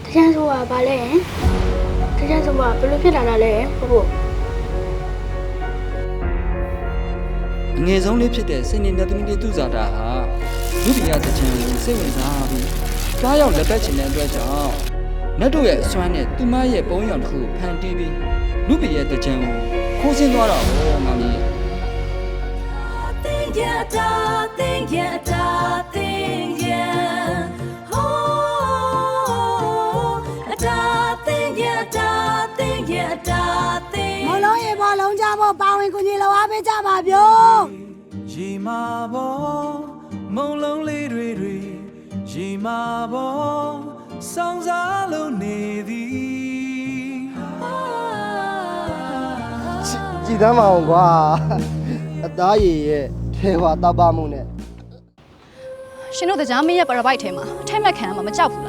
တချမ်းဆိုကဘာလဲတချမ်းဆိုကဘယ်လိုဖြစ်လာတာလဲဖို့ငယ်ဆုံးလေးဖြစ်တဲ့စိတ်နေသမီးလေးသူ့ဇာတာဟာလူပညာသချင်ကိုစိတ်ဝင်စားပြီးတွားရောက်လက်ပတ်ချင်တဲ့အတွက်ကြောင့်နတ်တို့ရဲ့အစွမ်းနဲ့သူမရဲ့ပုံရောင်တစ်ခုဖန်တီးပြီးလူပညာသချင်ကိုခိုးဆင်းသွားတော့ဟောငါမင်းမလုံးရေဘောလုံးကြဖို့ပါဝင်ကူညီလောအားပေးကြပါဗျို့ရေမာဘောမုံလုံးလေးတွေရေမာဘောစောင်းစားလို့နေသည်ကြည်သမ်းမအောင်ကွာအသားရည်ရဲ့ထဲဝါတပ်ပမှုနဲ့ရှင်တို့တရားမင်းရဲ့ပရပိုက်ထဲမှာအထက်မဲ့ခံမှာမကြောက်ဘူးလား